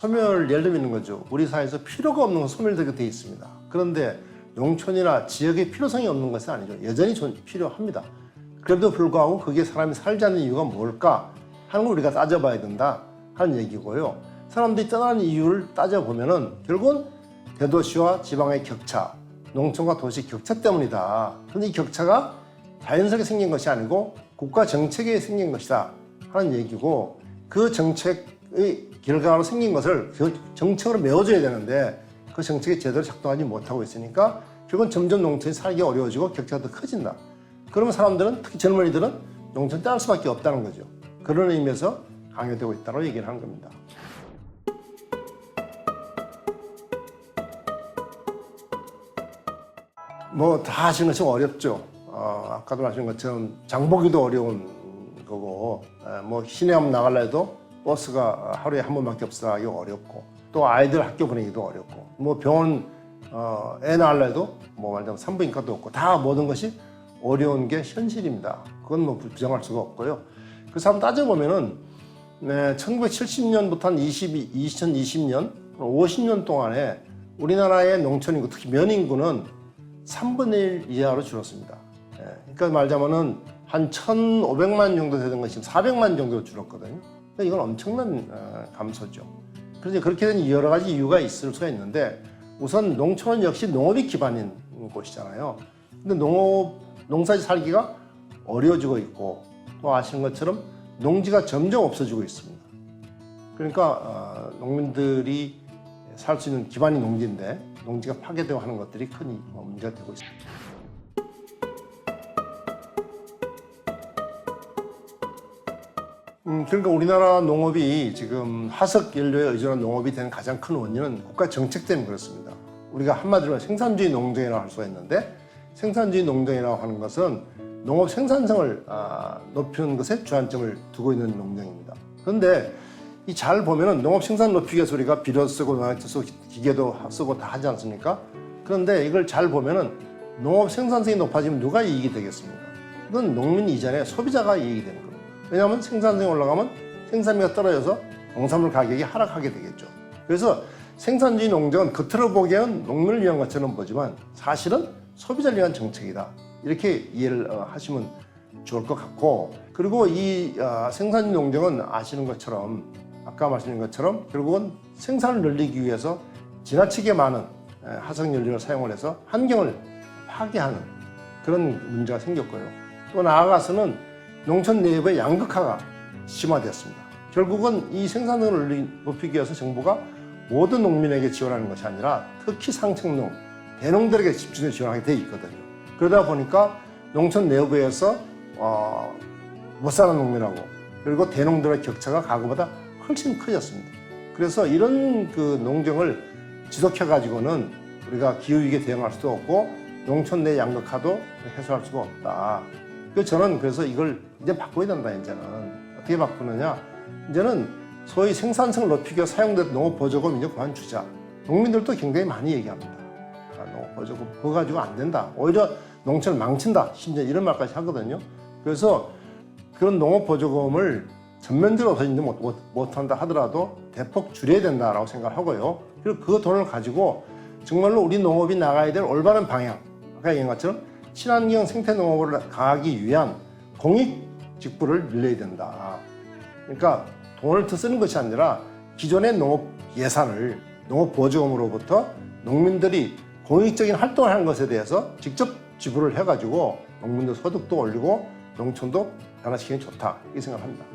소멸 예를 들면 거죠. 우리 사회에서 필요가 없는 건 소멸되게 돼 있습니다. 그런데 농촌이나 지역에 필요성이 없는 것은 아니죠. 여전히 필요합니다. 그래도 불구하고 그게 사람이 살지 않는 이유가 뭘까 하는 걸 우리가 따져봐야 된다 하는 얘기고요. 사람들이 떠나는 이유를 따져보면은 결국은 대도시와 지방의 격차, 농촌과 도시 격차 때문이다. 그런데 이 격차가 자연스럽게 생긴 것이 아니고 국가 정책에 생긴 것이다 하는 얘기고, 그 정책의 결과로 생긴 것을 그 정책으로 메워줘야 되는데 그 정책이 제대로 작동하지 못하고 있으니까 결국은 점점 농촌이 살기 어려워지고 격차가 더 커진다. 그러면 사람들은, 특히 젊은이들은 농촌 떠날 수밖에 없다는 거죠. 그런 의미에서 강요되고 있다고 얘기를 하는 겁니다. 뭐 다 하시는 것이 어렵죠. 아까도 말씀하신 것처럼 장보기도 어려운 거고, 뭐 시내 한번 나가려 해도 버스가 하루에 한 번밖에 없어서 어렵고, 또 아이들 학교 보내기도 어렵고, 뭐 병원 애 낳으려 해도 뭐 말하자면 산부인과도 없고, 다 모든 것이 어려운 게 현실입니다. 그건 뭐 부정할 수가 없고요. 그래서 한번 따져보면은 1970년부터 한 2020년 50년 동안에 우리나라의 농촌 인구, 특히 면인구는 3분의 1 이하로 줄었습니다. 그러니까 말하자면은 한 1,500만 정도 되던 것이 400만 정도로 줄었거든요. 그러니까 이건 엄청난 감소죠. 그래서 그렇게 된 여러 가지 이유가 있을 수가 있는데, 우선 농촌은 역시 농업이 기반인 곳이잖아요. 근데 농사지 살기가 어려워지고 있고, 또 아시는 것처럼 농지가 점점 없어지고 있습니다. 그러니까 농민들이 살 수 있는 기반이 농지인데 농지가 파괴되고 하는 것들이 큰 문제가 되고 있습니다. 그러니까 우리나라 농업이 지금 화석 연료에 의존한 농업이 되는 가장 큰 원인은 국가 정책 때문에 그렇습니다. 우리가 한마디로 생산주의 농정이라고 할 수가 있는데, 생산주의 농정이라고 하는 것은 농업 생산성을 높이는 것에 주안점을 두고 있는 농정입니다. 그런데 이 잘 보면은 농업 생산 농업이기 위해서 우리가 비료 쓰고 농약도 쓰고 기계도 쓰고 다 하지 않습니까? 그런데 이걸 잘 보면은 농업 생산성이 높아지면 누가 이익이 되겠습니까? 이건 농민 이전에 소비자가 이익이 되는 겁니다. 왜냐하면 생산성이 올라가면 생산비가 떨어져서 농산물 가격이 하락하게 되겠죠. 그래서 생산주의 농정은 겉으로 보기에는 농민을 위한 것처럼 보지만 사실은 소비자를 위한 정책이다. 이렇게 이해를 하시면 좋을 것 같고, 그리고 이 생산주의 농정은 아시는 것처럼, 아까 말씀드린 것처럼 결국은 생산을 늘리기 위해서 지나치게 많은 화석연료를 사용을 해서 환경을 파괴하는 그런 문제가 생겼고요. 또 나아가서는 농촌 내부의 양극화가 심화되었습니다. 결국은 이 생산성을 높이기 위해서 정부가 모든 농민에게 지원하는 것이 아니라 특히 상층농, 대농들에게 집중해서 지원하게 돼 있거든요. 그러다 보니까 농촌 내부에서 못 사는 농민하고 그리고 대농들의 격차가 과거보다 훨씬 커졌습니다. 그래서 이런 그 농정을 지속해가지고는 우리가 기후위기에 대응할 수도 없고 농촌 내 양극화도 해소할 수가 없다. 저는 그래서 이걸 이제 바꿔야 된다. 이제는 어떻게 바꾸느냐? 이제는 소위 생산성을 높이기 위해 사용된 농업보조금 이제 그만 주자. 농민들도 굉장히 많이 얘기합니다. 농업보조금 그거 가지고 안 된다. 오히려 농촌을 망친다. 심지어 이런 말까지 하거든요. 그래서 그런 농업보조금을 전면적으로 없어지지 못한다 하더라도 대폭 줄여야 된다라고 생각하고요. 그리고 그 돈을 가지고 정말로 우리 농업이 나가야 될 올바른 방향, 아까 얘기한 것처럼 친환경 생태농업을 가기 위한 공익 직부를 늘려야 된다. 그러니까 돈을 더 쓰는 것이 아니라 기존의 농업 예산을 농업보조금으로부터 농민들이 공익적인 활동을 하는 것에 대해서 직접 지불을 해가지고 농민들 소득도 올리고 농촌도 변화시키는 게 좋다, 이렇게 생각합니다.